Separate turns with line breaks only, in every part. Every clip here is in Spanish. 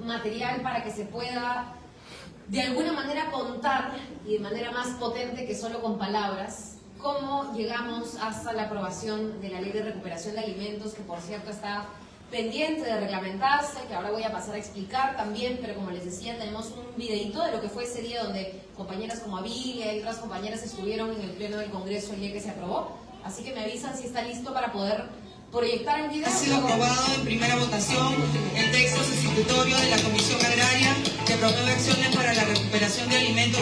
material para que se pueda de alguna manera contar, y de manera más potente que solo con palabras, cómo llegamos hasta la aprobación de la Ley de Recuperación de Alimentos, que por cierto está pendiente de reglamentarse, que ahora voy a pasar a explicar también, pero como les decía, tenemos un videito de lo que fue ese día donde compañeras como Avilia y otras compañeras estuvieron en el Pleno del Congreso el día que se aprobó, así que me avisan si está listo para poder proyectar el video.
Ha sido aprobado en primera votación el texto sustitutorio de la Comisión Agraria que promueve acciones para la recuperación de alimentos.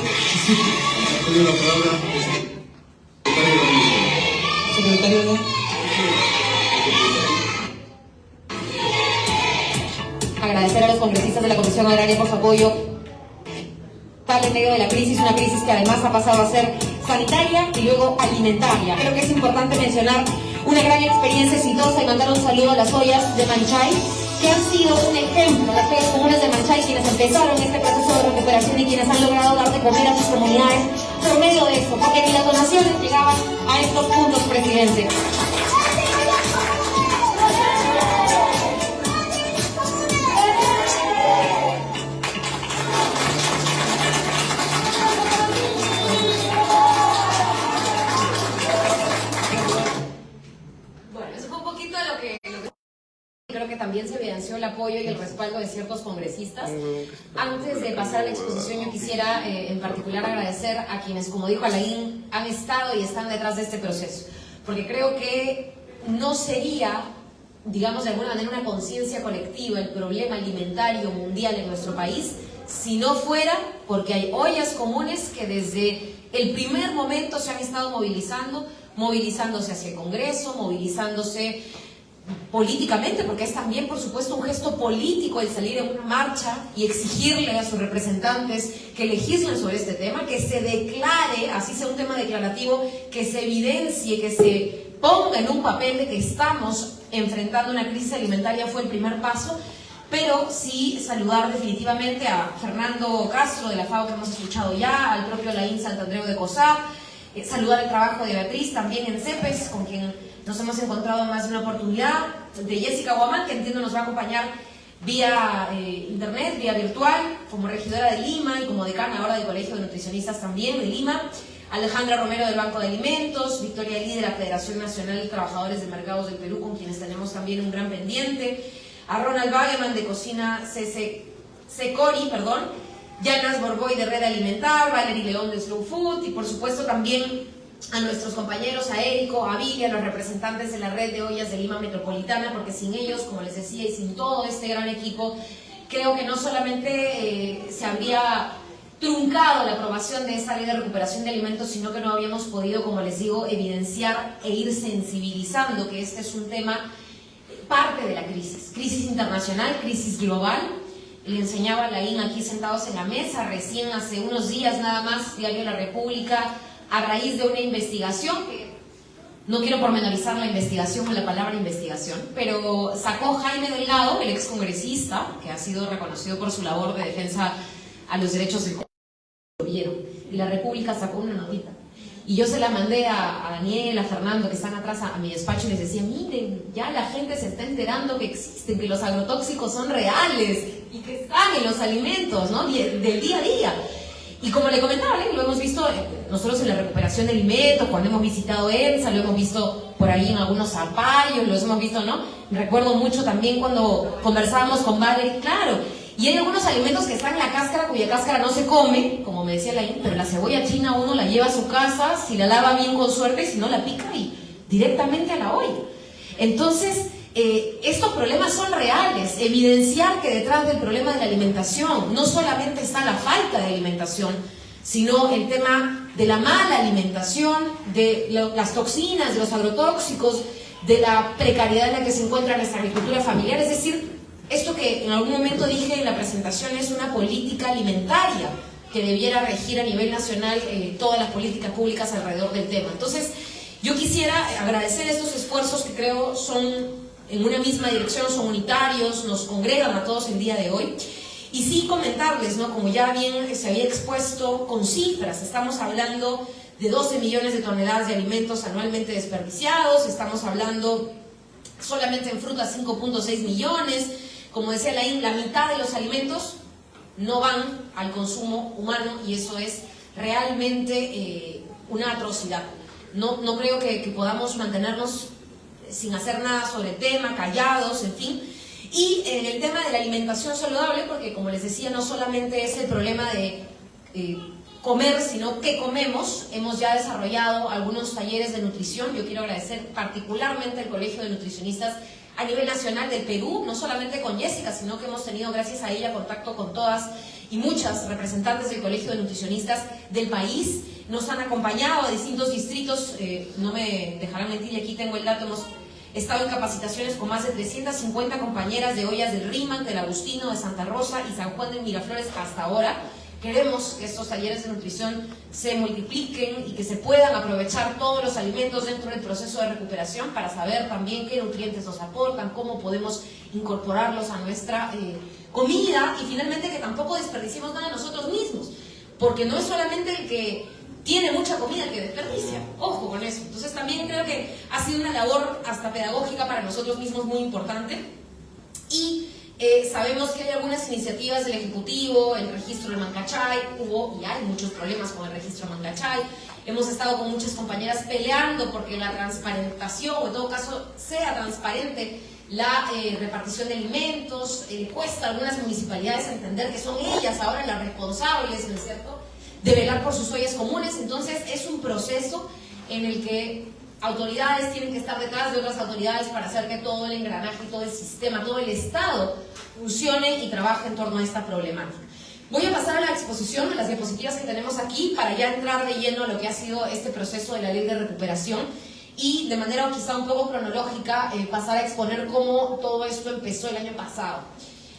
Secretario,
agradecer a los congresistas de la Comisión Agraria por su apoyo, tal en medio de la crisis, una crisis que además ha pasado a ser sanitaria y luego alimentaria. Creo que es importante mencionar una gran experiencia exitosa y mandar un saludo a las ollas de Manchay, que han sido un ejemplo, las ollas comunes de Manchay, quienes empezaron este proceso de recuperación y quienes han logrado dar de comer a sus comunidades por medio de eso, porque ni las donaciones llegaban a estos puntos, presidente. Creo que también se evidenció el apoyo y el respaldo de ciertos congresistas. Antes de pasar a la exposición, yo quisiera en particular agradecer a quienes, como dijo Alain, han estado y están detrás de este proceso, porque creo que no sería, digamos de alguna manera, una conciencia colectiva el problema alimentario mundial en nuestro país si no fuera porque hay ollas comunes que desde el primer momento se han estado movilizándose hacia el Congreso, movilizándose políticamente, porque es también, por supuesto, un gesto político el salir en una marcha y exigirle a sus representantes que legislen sobre este tema, que se declare, así sea un tema declarativo, que se evidencie, que se ponga en un papel de que estamos enfrentando una crisis alimentaria. Fue el primer paso, pero sí saludar definitivamente a Fernando Castro de la FAO, que hemos escuchado ya, al propio Alain Santandreu de COSAP, saludar el trabajo de Beatriz también en CEPES, con quien nos hemos encontrado más de una oportunidad, de Jessica Guamán, que entiendo nos va a acompañar vía internet, vía virtual, como regidora de Lima y como decana ahora del Colegio de Nutricionistas también de Lima, Alejandra Romero del Banco de Alimentos, Victoria Lee de la Federación Nacional de Trabajadores de Mercados del Perú, con quienes tenemos también un gran pendiente, a Ronald Wageman de Cocina Secori, Yanas Borboy de Red Alimentar, Valerie León de Slow Food y por supuesto también a nuestros compañeros, a Érico, a Villa, a los representantes de la Red de Ollas de Lima Metropolitana, porque sin ellos, como les decía, y sin todo este gran equipo, creo que no solamente se habría truncado la aprobación de esta Ley de Recuperación de Alimentos, sino que no habíamos podido, como les digo, evidenciar e ir sensibilizando que este es un tema parte de la crisis internacional, crisis global. Le enseñaba a Alain aquí sentados en la mesa, recién hace unos días nada más, Diario La República, a raíz de una investigación, que no quiero pormenorizar la investigación con la palabra investigación, pero sacó Jaime Delgado, el excongresista, que ha sido reconocido por su labor de defensa a los derechos del gobierno, y La República sacó una notita. Y yo se la mandé a Daniel, a Fernando, que están atrás a mi despacho, y les decía, miren, ya la gente se está enterando que existen, que los agrotóxicos son reales y que están en los alimentos, ¿no? Del día a día. Y como le comentaba, lo hemos visto nosotros en la recuperación de alimentos, cuando hemos visitado EMSA, lo hemos visto por ahí en algunos zapallos, lo hemos visto, ¿no? Recuerdo mucho también cuando conversábamos con Valerie, claro, y hay algunos alimentos que están en la cáscara, cuya cáscara no se come, como me decía Alain, pero la cebolla china uno la lleva a su casa, si la lava bien con suerte, y si no la pica y directamente a la olla. Entonces, estos problemas son reales. Evidenciar que detrás del problema de la alimentación no solamente está la falta de alimentación, sino el tema de la mala alimentación, de las toxinas, de los agrotóxicos, de la precariedad en la que se encuentra nuestra agricultura familiar. Es decir, esto que en algún momento dije en la presentación es una política alimentaria que debiera regir a nivel nacional todas las políticas públicas alrededor del tema. Entonces, yo quisiera agradecer estos esfuerzos que creo son en una misma dirección, son unitarios, nos congregan a todos el día de hoy. Y sí comentarles, ¿no? Como ya bien se había expuesto con cifras, estamos hablando de 12 millones de toneladas de alimentos anualmente desperdiciados, estamos hablando solamente en frutas 5.6 millones, Como decía Laín, la mitad de los alimentos no van al consumo humano y eso es realmente una atrocidad. No creo que podamos mantenernos sin hacer nada sobre el tema, callados, en fin. Y en el tema de la alimentación saludable, porque como les decía, no solamente es el problema de comer, sino qué comemos. Hemos ya desarrollado algunos talleres de nutrición. Yo quiero agradecer particularmente al Colegio de Nutricionistas a nivel nacional del Perú, no solamente con Jessica, sino que hemos tenido, gracias a ella, contacto con todas y muchas representantes del Colegio de Nutricionistas del país. Nos han acompañado a distintos distritos, no me dejarán mentir, y aquí tengo el dato, hemos estado en capacitaciones con más de 350 compañeras de Ollas del Rímac, del Agustino, de Santa Rosa y San Juan de Miraflores hasta ahora. Queremos que estos talleres de nutrición se multipliquen y que se puedan aprovechar todos los alimentos dentro del proceso de recuperación para saber también qué nutrientes nos aportan, cómo podemos incorporarlos a nuestra comida y finalmente que tampoco desperdiciemos nada de nosotros mismos, porque no es solamente el que tiene mucha comida el que desperdicia, ojo con eso. Entonces también creo que ha sido una labor hasta pedagógica para nosotros mismos muy importante y sabemos que hay algunas iniciativas del Ejecutivo, el registro del Mancachay, hubo y hay muchos problemas con el registro del Mancachay. Hemos estado con muchas compañeras peleando porque la transparentación, o en todo caso sea transparente la repartición de alimentos. Cuesta a algunas municipalidades entender que son ellas ahora las responsables, ¿no es cierto?, de velar por sus ollas comunes. Entonces es un proceso en el que autoridades tienen que estar detrás de otras autoridades para hacer que todo el engranaje, todo el sistema, todo el Estado funcione y trabaje en torno a esta problemática. Voy a pasar a la exposición de las diapositivas que tenemos aquí para ya entrar de lleno a lo que ha sido este proceso de la ley de recuperación y de manera quizá un poco cronológica pasar a exponer cómo todo esto empezó el año pasado.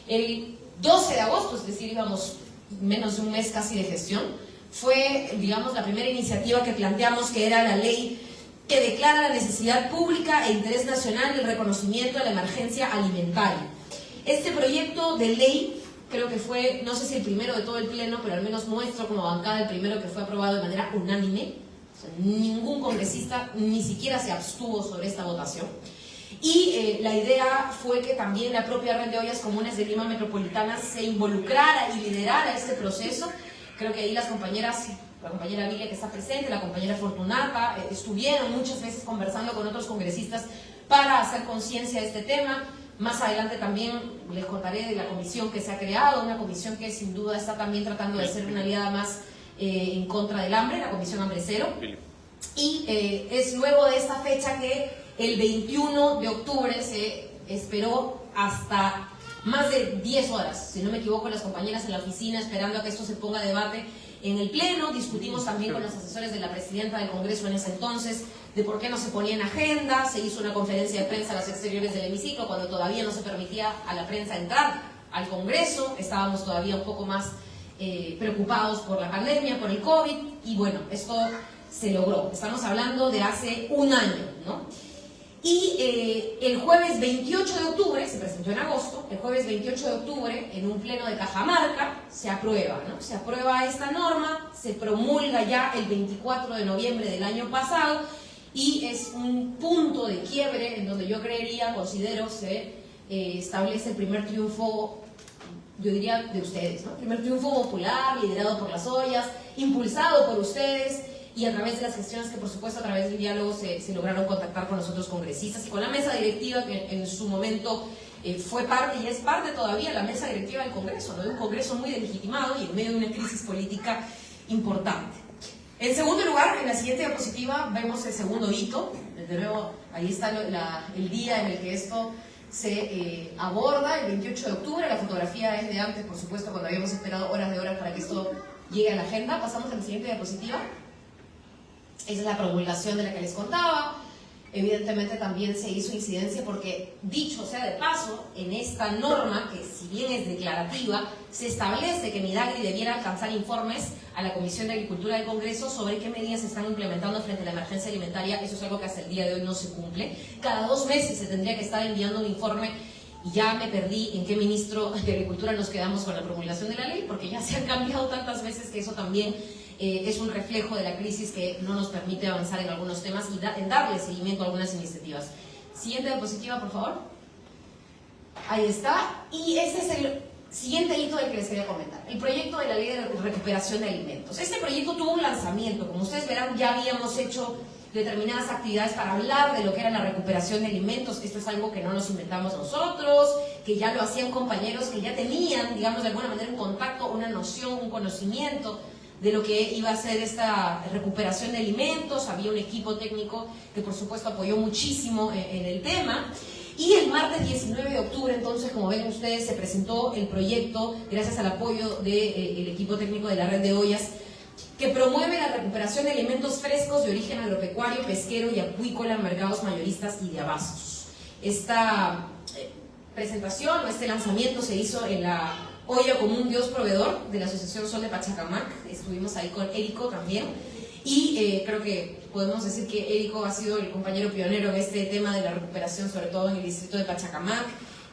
El 12 de agosto, es decir, íbamos menos de un mes casi de gestión, fue, digamos, la primera iniciativa que planteamos, que era la ley que declara la necesidad pública e interés nacional del reconocimiento de la emergencia alimentaria. Este proyecto de ley creo que fue, no sé si el primero de todo el pleno, pero al menos nuestro como bancada, el primero que fue aprobado de manera unánime. O sea, ningún congresista ni siquiera se abstuvo sobre esta votación. Y la idea fue que también la propia Red de Ollas Comunes de Lima Metropolitana se involucrara y liderara este proceso. Creo que ahí las compañeras, la compañera Vilia que está presente, la compañera Fortunata, estuvieron muchas veces conversando con otros congresistas para hacer conciencia de este tema. Más adelante también les contaré de la comisión que se ha creado, una comisión que sin duda está también tratando de ser una aliada más en contra del hambre, la Comisión Hambre Cero. Y es luego de esta fecha que el 21 de octubre se esperó hasta más de 10 horas, si no me equivoco, las compañeras en la oficina esperando a que esto se ponga a debate en el pleno. Discutimos también con los asesores de la presidenta del Congreso en ese entonces de por qué no se ponía en agenda. Se hizo una conferencia de prensa a las exteriores del hemiciclo cuando todavía no se permitía a la prensa entrar al Congreso. Estábamos todavía un poco más preocupados por la pandemia, por el COVID, y bueno, esto se logró. Estamos hablando de hace un año, ¿no? Y el jueves 28 de octubre, se presentó en agosto, el jueves 28 de octubre, en un pleno de Cajamarca, se aprueba, ¿no? Se aprueba esta norma, se promulga ya el 24 de noviembre del año pasado, y es un punto de quiebre en donde yo considero, se establece el primer triunfo, yo diría, de ustedes, ¿no? El primer triunfo popular, liderado por las ollas, impulsado por ustedes, y a través de las gestiones que por supuesto a través del diálogo se lograron contactar con los otros congresistas y con la mesa directiva que en su momento fue parte y es parte todavía de la mesa directiva del Congreso, ¿no? De un Congreso muy delegitimado y en medio de una crisis política importante. En segundo lugar, en la siguiente diapositiva vemos el segundo hito. Desde luego ahí está el día en el que esto se aborda, el 28 de octubre. La fotografía es de antes, por supuesto, cuando habíamos esperado horas de horas para que esto llegue a la agenda. Pasamos a la siguiente diapositiva. Esa es la promulgación de la que les contaba. Evidentemente también se hizo incidencia porque, dicho sea de paso, en esta norma, que si bien es declarativa, se establece que Midagri debiera alcanzar informes a la Comisión de Agricultura del Congreso sobre qué medidas se están implementando frente a la emergencia alimentaria. Eso es algo que hasta el día de hoy no se cumple. Cada 2 meses se tendría que estar enviando un informe y ya me perdí en qué ministro de Agricultura nos quedamos con la promulgación de la ley, porque ya se han cambiado tantas veces que eso también es un reflejo de la crisis que no nos permite avanzar en algunos temas y en darle seguimiento a algunas iniciativas. Siguiente diapositiva, por favor. Ahí está. Y ese es el siguiente hito del que les quería comentar. El proyecto de la Ley de Recuperación de Alimentos. Este proyecto tuvo un lanzamiento. Como ustedes verán, ya habíamos hecho determinadas actividades para hablar de lo que era la recuperación de alimentos. Esto es algo que no nos inventamos nosotros, que ya lo hacían compañeros que ya tenían, digamos, de alguna manera en contacto, una noción, un conocimiento de lo que iba a ser esta recuperación de alimentos. Había un equipo técnico que por supuesto apoyó muchísimo en el tema. Y el martes 19 de octubre, entonces, como ven ustedes, se presentó el proyecto, gracias al apoyo del equipo técnico de la Red de Ollas, que promueve la recuperación de alimentos frescos de origen agropecuario, pesquero y acuícola en mercados mayoristas y de abastos. Esta presentación o este lanzamiento se hizo en la olla común Dios Proveedor de la Asociación Sol de Pachacamac. Estuvimos ahí con Érico también. Y creo que podemos decir que Érico ha sido el compañero pionero en este tema de la recuperación, sobre todo en el distrito de Pachacamac.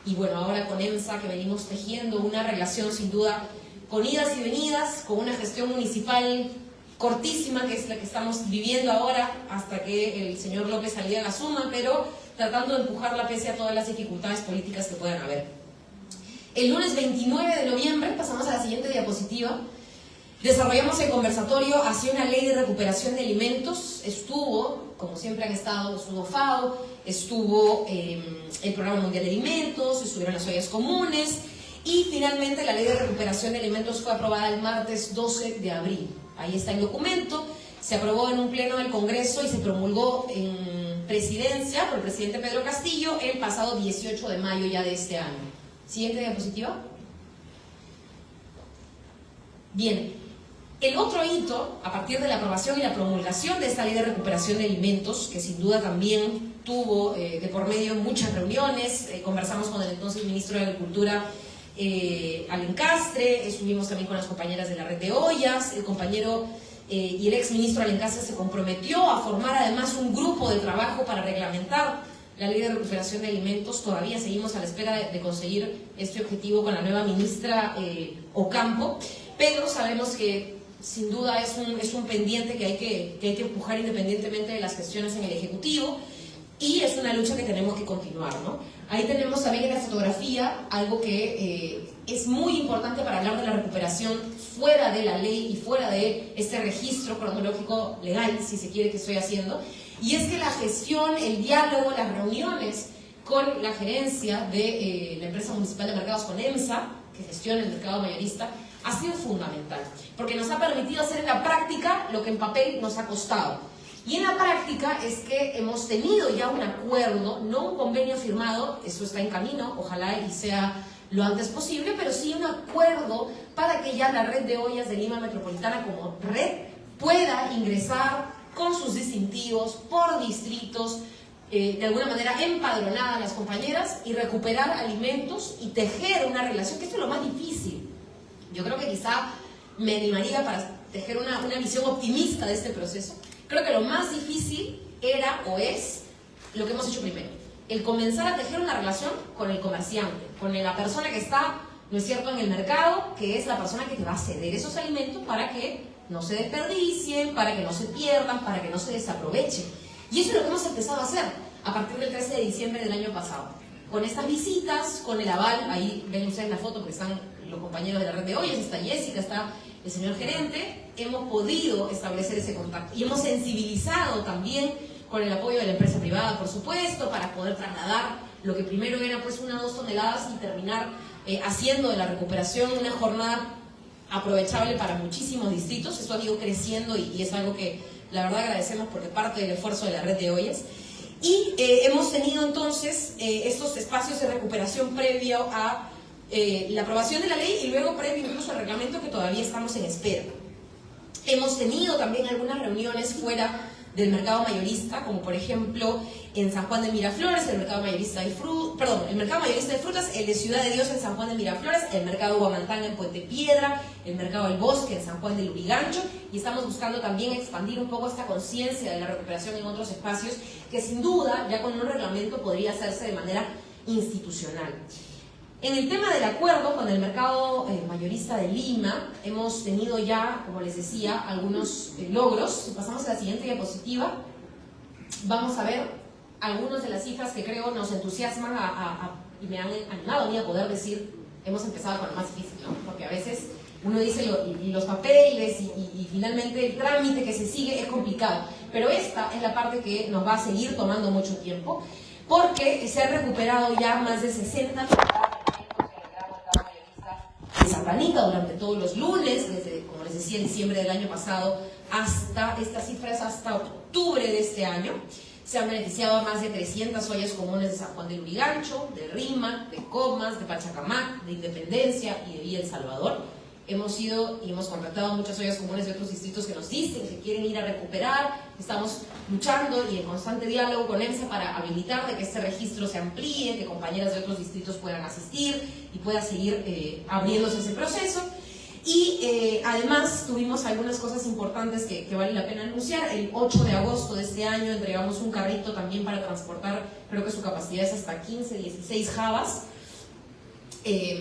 Y bueno, ahora con EMSA, que venimos tejiendo una relación sin duda con idas y venidas, con una gestión municipal cortísima, que es la que estamos viviendo ahora, hasta que el señor López Aliaga asuma, pero tratando de empujarla pese a todas las dificultades políticas que puedan haber. El lunes 29 de noviembre, pasamos a la siguiente diapositiva, desarrollamos el conversatorio hacia una ley de recuperación de alimentos. Estuvo, como siempre han estado, estuvo FAO, estuvo el Programa Mundial de Alimentos, estuvieron las ollas comunes y finalmente la ley de recuperación de alimentos fue aprobada el martes 12 de abril. Ahí está el documento, se aprobó en un pleno del Congreso y se promulgó en presidencia por el presidente Pedro Castillo el pasado 18 de mayo ya de este año. Siguiente diapositiva. Bien. El otro hito, a partir de la aprobación y la promulgación de esta ley de recuperación de alimentos, que sin duda también tuvo de por medio muchas reuniones, conversamos con el entonces ministro de Agricultura, Alencastre, estuvimos también con las compañeras de la Red de Ollas, el compañero y el ex ministro Alencastre se comprometió a formar además un grupo de trabajo para reglamentar la ley de recuperación de alimentos. Todavía seguimos a la espera de conseguir este objetivo con la nueva ministra Ocampo, pero sabemos que sin duda es un pendiente que hay que empujar independientemente de las gestiones en el Ejecutivo y es una lucha que tenemos que continuar, ¿no? Ahí tenemos también en la fotografía algo que es muy importante para hablar de la recuperación fuera de la ley y fuera de este registro cronológico legal, si se quiere, que estoy haciendo, y es que la gestión, el diálogo, las reuniones con la gerencia de la empresa municipal de mercados, con EMSA, que gestiona el mercado mayorista, ha sido fundamental, porque nos ha permitido hacer en la práctica lo que en papel nos ha costado. Y en la práctica es que hemos tenido ya un acuerdo, no un convenio firmado, eso está en camino, ojalá y sea lo antes posible, pero sí un acuerdo para que ya la Red de Ollas de Lima Metropolitana como red pueda ingresar con sus distintivos por distritos, de alguna manera empadronar a las compañeras y recuperar alimentos y tejer una relación, que esto es lo más difícil. Yo creo que quizá me animaría para tejer una visión optimista de este proceso. Creo que lo más difícil era o es lo que hemos hecho primero, el comenzar a tejer una relación con el comerciante, con la persona que está, ¿no es cierto?, en el mercado, que es la persona que te va a ceder esos alimentos para que no se desperdicien, para que no se pierdan, para que no se desaprovechen. Y eso es lo que hemos empezado a hacer a partir del 13 de diciembre del año pasado. Con estas visitas, con el aval, ahí ven ustedes la foto porque están los compañeros de la Red de Ollas, está Jessica, está el señor gerente, hemos podido establecer ese contacto y hemos sensibilizado también con el apoyo de la empresa privada, por supuesto, para poder trasladar lo que primero era pues 1 o 2 toneladas y terminar haciendo de la recuperación una jornada aprovechable para muchísimos distritos. Esto ha ido creciendo y es algo que la verdad agradecemos porque parte del esfuerzo de la Red de Ollas. Y hemos tenido entonces estos espacios de recuperación previo a la aprobación de la ley y luego previo incluso al reglamento, que todavía estamos en espera. Hemos tenido también algunas reuniones fuera del mercado mayorista, como por ejemplo en San Juan de Miraflores, el mercado mayorista de frutas, el de Ciudad de Dios en San Juan de Miraflores, el mercado Huamantán en Puente Piedra, el mercado El Bosque en San Juan de Lurigancho, y estamos buscando también expandir un poco esta conciencia de la recuperación en otros espacios, que sin duda ya con un reglamento podría hacerse de manera institucional. En el tema del acuerdo con el mercado mayorista de Lima, hemos tenido ya, como les decía, algunos logros. Si pasamos a la siguiente diapositiva, vamos a ver algunas de las cifras que creo nos entusiasman a y me han animado a mí a poder decir, hemos empezado con lo más difícil, ¿no? Porque a veces uno dice los papeles y finalmente el trámite que se sigue es complicado. Pero esta es la parte que nos va a seguir tomando mucho tiempo, porque se han recuperado ya más de 60 de Santa Anita durante todos los lunes, desde, como les decía, diciembre del año pasado hasta estas cifras, hasta octubre de este año. Se han beneficiado a más de 300 ollas comunes de San Juan de Lurigancho, de Rímac, de Comas, de Pachacamac, de Independencia y de Villa El Salvador. Hemos ido y hemos contactado a muchas ollas comunes de otros distritos que nos dicen que quieren ir a recuperar. Estamos luchando y en constante diálogo con EMSA para habilitar de que este registro se amplíe, que compañeras de otros distritos puedan asistir y pueda seguir abriéndose ese proceso. Y además tuvimos algunas cosas importantes que vale la pena anunciar. El 8 de agosto de este año entregamos un carrito también para transportar, creo que su capacidad es hasta 15, 16 jabas,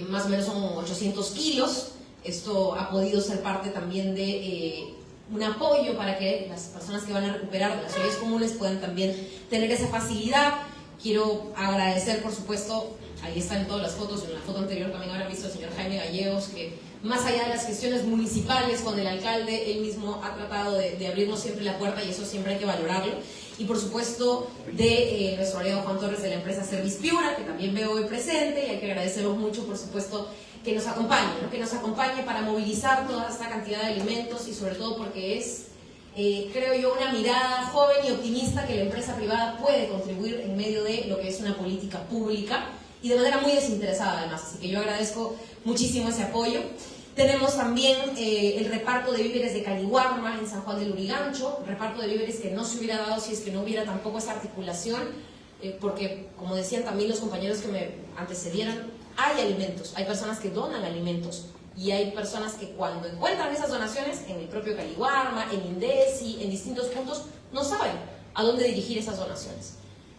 más o menos son 800 kilos. Esto ha podido ser parte también de un apoyo para que las personas que van a recuperar de las ollas comunes puedan también tener esa facilidad. Quiero agradecer, por supuesto, ahí están todas las fotos, en la foto anterior también habrán visto al señor Jaime Gallegos, que más allá de las gestiones municipales con el alcalde, él mismo ha tratado de abrirnos siempre la puerta y eso siempre hay que valorarlo. Y por supuesto de nuestro aliado Juan Torres de la empresa Service Piura, que también veo hoy presente, y hay que agradecerlo mucho, por supuesto, que nos acompañe, ¿no? Que nos acompañe para movilizar toda esta cantidad de alimentos y sobre todo porque es, creo yo, una mirada joven y optimista que la empresa privada puede contribuir en medio de lo que es una política pública y de manera muy desinteresada además, así que yo agradezco muchísimo ese apoyo. Tenemos también el reparto de víveres de Calihuarma en San Juan de Lurigancho, reparto de víveres que no se hubiera dado si es que no hubiera tampoco esa articulación, porque como decían también los compañeros que me antecedieron, hay alimentos, hay personas que donan alimentos y hay personas que cuando encuentran esas donaciones en el propio Calihuarma, en Indesi, en distintos puntos, no saben a dónde dirigir esas donaciones.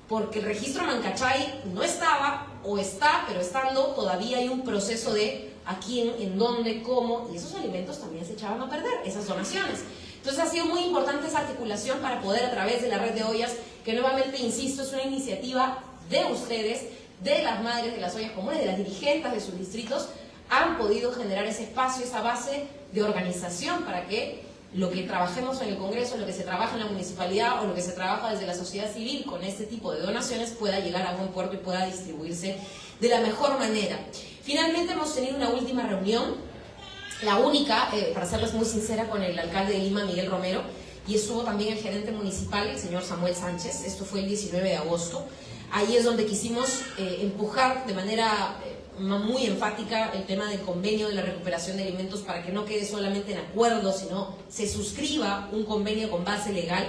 Porque el registro Mancachay no estaba, o está, pero estando, todavía hay un proceso de a quién, en dónde, cómo, y esos alimentos también se echaban a perder, esas donaciones. Entonces ha sido muy importante esa articulación para poder a través de la red de ollas, que nuevamente, insisto, es una iniciativa de ustedes, de las madres de las ollas comunes, de las dirigentes de sus distritos, han podido generar ese espacio, esa base de organización para que lo que trabajemos en el Congreso, lo que se trabaja en la municipalidad o lo que se trabaja desde la sociedad civil con este tipo de donaciones pueda llegar a buen puerto y pueda distribuirse de la mejor manera. Finalmente hemos tenido una última reunión, la única, para serles muy sincera, con el alcalde de Lima, Miguel Romero, y estuvo también el gerente municipal, el señor Samuel Sánchez. Esto fue el 19 de agosto. Ahí es donde quisimos empujar de manera muy enfática el tema del convenio de la recuperación de alimentos para que no quede solamente en acuerdo, sino se suscriba un convenio con base legal.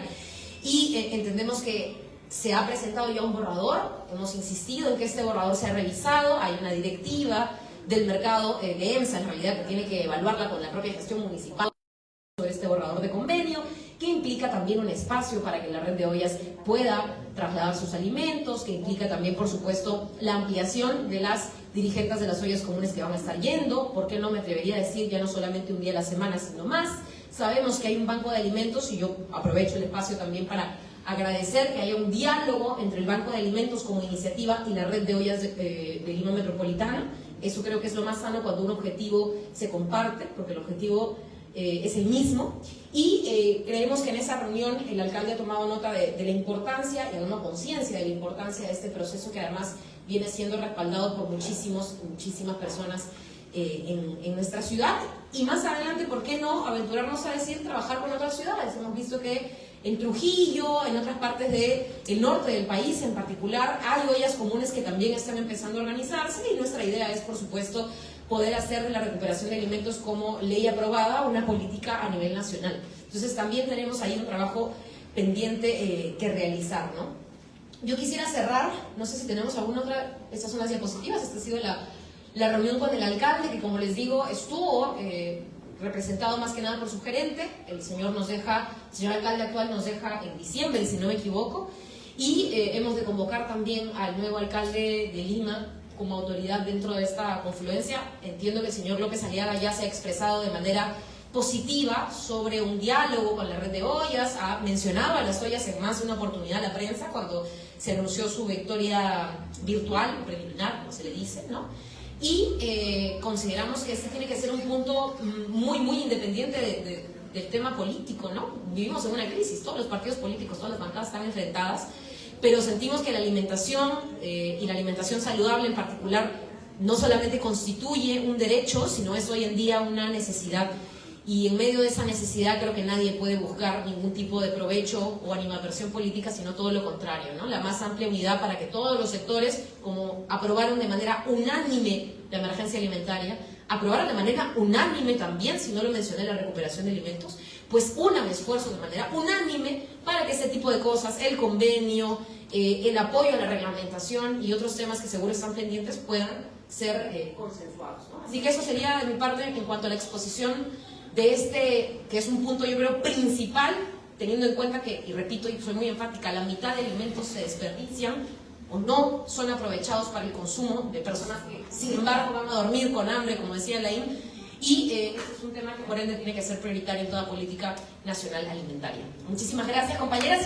Y entendemos que se ha presentado ya un borrador, hemos insistido en que este borrador sea revisado, hay una directiva del mercado de EMSA en realidad que tiene que evaluarla con la propia gestión municipal sobre este borrador de convenio, que implica también un espacio para que la red de ollas pueda trasladar sus alimentos, que implica también, por supuesto, la ampliación de las dirigentes de las ollas comunes que van a estar yendo. ¿Por qué no me atrevería a decir ya no solamente un día a la semana, sino más? Sabemos que hay un banco de alimentos y yo aprovecho el espacio también para agradecer que haya un diálogo entre el Banco de Alimentos como iniciativa y la red de ollas de Lima Metropolitana. Eso creo que es lo más sano cuando un objetivo se comparte, porque el objetivo es el mismo, y creemos que en esa reunión el alcalde ha tomado nota de la importancia y ha tomado conciencia de la importancia de este proceso que además viene siendo respaldado por muchísimas personas en nuestra ciudad, y más adelante, ¿por qué no aventurarnos a decir trabajar con otras ciudades? Hemos visto que en Trujillo, en otras partes del norte del país en particular, hay ollas comunes que también están empezando a organizarse, y nuestra idea es, por supuesto, poder hacer de la recuperación de alimentos como ley aprobada una política a nivel nacional. Entonces también tenemos ahí un trabajo pendiente que realizar, ¿no? Yo quisiera cerrar, no sé si tenemos alguna otra, estas son las diapositivas, esta ha sido la reunión con el alcalde, que como les digo, estuvo representado más que nada por su gerente. El señor alcalde actual nos deja en diciembre, si no me equivoco, y hemos de convocar también al nuevo alcalde de Lima como autoridad dentro de esta confluencia. Entiendo que el señor López Aliaga ya se ha expresado de manera positiva sobre un diálogo con la red de ollas. Ha mencionado a las ollas en más de una oportunidad la prensa cuando se anunció su victoria virtual, o preliminar, como se le dice, ¿no? Y consideramos que este tiene que ser un punto muy independiente del tema político, ¿no? Vivimos en una crisis, todos los partidos políticos, todas las bancadas están enfrentadas, pero sentimos que la alimentación y la alimentación saludable en particular no solamente constituye un derecho, sino es hoy en día una necesidad. Y en medio de esa necesidad creo que nadie puede buscar ningún tipo de provecho o animadversión política, sino todo lo contrario, ¿no? La más amplia unidad para que todos los sectores, como aprobaron de manera unánime la emergencia alimentaria, aprobaron de manera unánime también, si no lo mencioné, la recuperación de alimentos, pues unan esfuerzos de manera unánime para que ese tipo de cosas, el convenio, el apoyo a la reglamentación y otros temas que seguro están pendientes puedan ser consensuados, ¿no? Así que eso sería de mi parte en cuanto a la exposición de este, que es un punto yo creo principal, teniendo en cuenta que, y repito y soy muy enfática, la mitad de alimentos se desperdician o no son aprovechados para el consumo de personas que sin embargo van a dormir con hambre, como decía Laín, y este es un tema que por ende tiene que ser prioritario en toda política nacional alimentaria. Muchísimas gracias, compañeras.